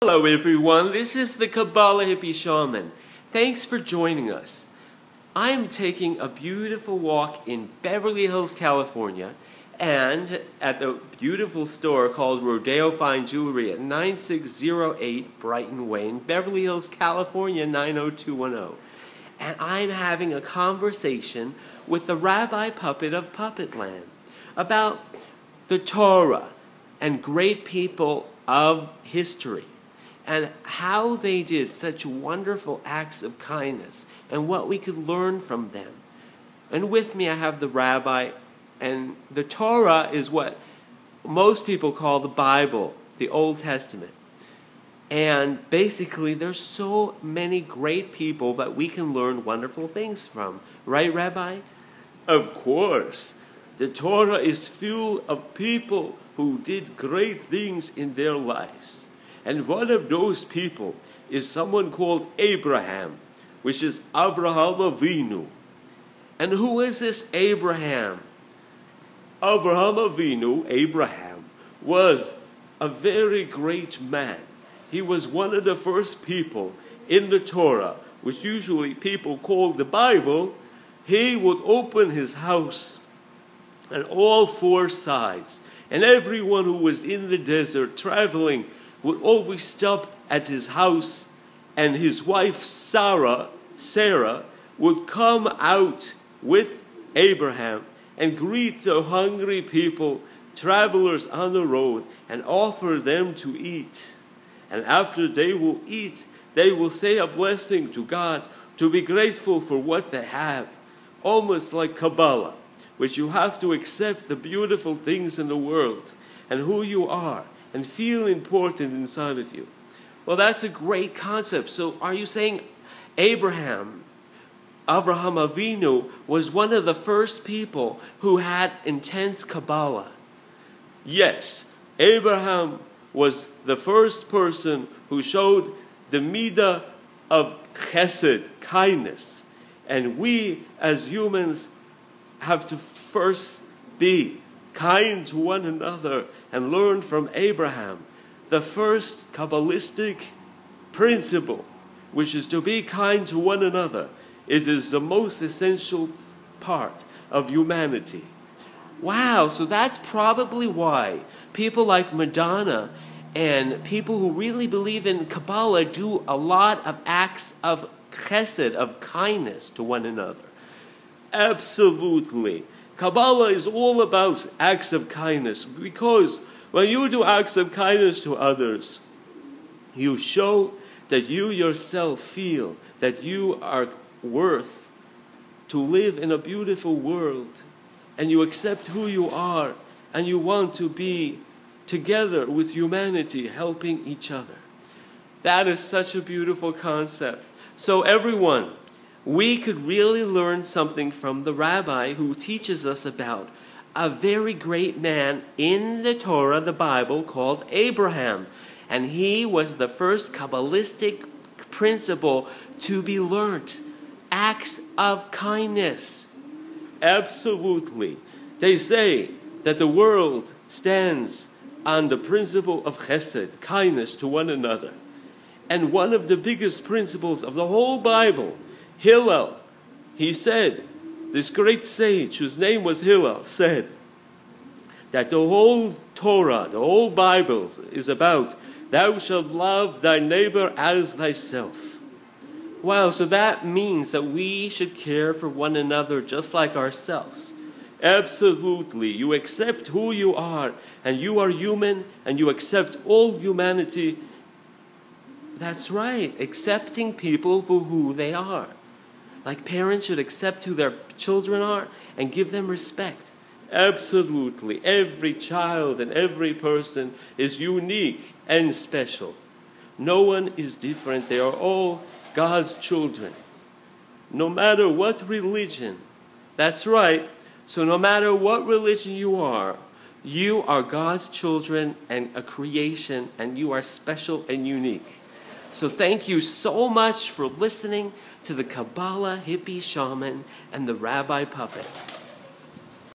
Hello everyone, this is the Kabbalah Hippie Shaman. Thanks for joining us. I am taking a beautiful walk in Beverly Hills, California, and at the beautiful store called Rodeo Fine Jewelry at 9608 Brighton Way in Beverly Hills, California 90210. And I'm having a conversation with the Rabbi Puppet of Puppetland about the Torah and great people of history, and how they did such wonderful acts of kindness and what we could learn from them. And with me I have the rabbi, and the Torah is what most people call the Bible, the Old Testament. And basically there's so many great people that we can learn wonderful things from. Right, Rabbi? Of course. The Torah is full of people who did great things in their lives. And one of those people is someone called Abraham, which is Avraham Avinu. And who is this Abraham? Avraham Avinu, Abraham, was a very great man. He was one of the first people in the Torah, which usually people call the Bible. He would open his house on all four sides, and everyone who was in the desert traveling would always stop at his house, and his wife Sarah would come out with Abraham and greet the hungry people, travelers on the road, and offer them to eat. And after they will eat, they will say a blessing to God to be grateful for what they have, almost like Kabbalah, which you have to accept the beautiful things in the world and who you are, and feel important inside of you. Well, that's a great concept. So are you saying Abraham Avinu, was one of the first people who had intense Kabbalah? Yes, Abraham was the first person who showed the midah of chesed, kindness. And we as humans have to first be kind to one another and learn from Abraham, the first Kabbalistic principle, which is to be kind to one another. It is the most essential part of humanity. Wow, so that's probably why people like Madonna and people who really believe in Kabbalah do a lot of acts of chesed, of kindness to one another. Absolutely. Kabbalah is all about acts of kindness, because when you do acts of kindness to others, you show that you yourself feel that you are worth to live in a beautiful world, and you accept who you are, and you want to be together with humanity, helping each other. That is such a beautiful concept. So everyone, we could really learn something from the rabbi who teaches us about a very great man in the Torah, the Bible, called Abraham. And he was the first Kabbalistic principle to be learnt. Acts of kindness. Absolutely. They say that the world stands on the principle of chesed, kindness to one another. And one of the biggest principles of the whole Bible, Hillel, he said, this great sage whose name was Hillel, said that the whole Torah, the whole Bible is about, thou shalt love thy neighbor as thyself. Wow, so that means that we should care for one another just like ourselves. Absolutely. You accept who you are, and you are human, and you accept all humanity. That's right, accepting people for who they are. Like parents should accept who their children are and give them respect. Absolutely. Every child and every person is unique and special. No one is different. They are all God's children. No matter what religion. That's right. So no matter what religion you are God's children and a creation, and you are special and unique. So thank you so much for listening to the Kabbalah Hippie Shaman and the Rabbi Puppet.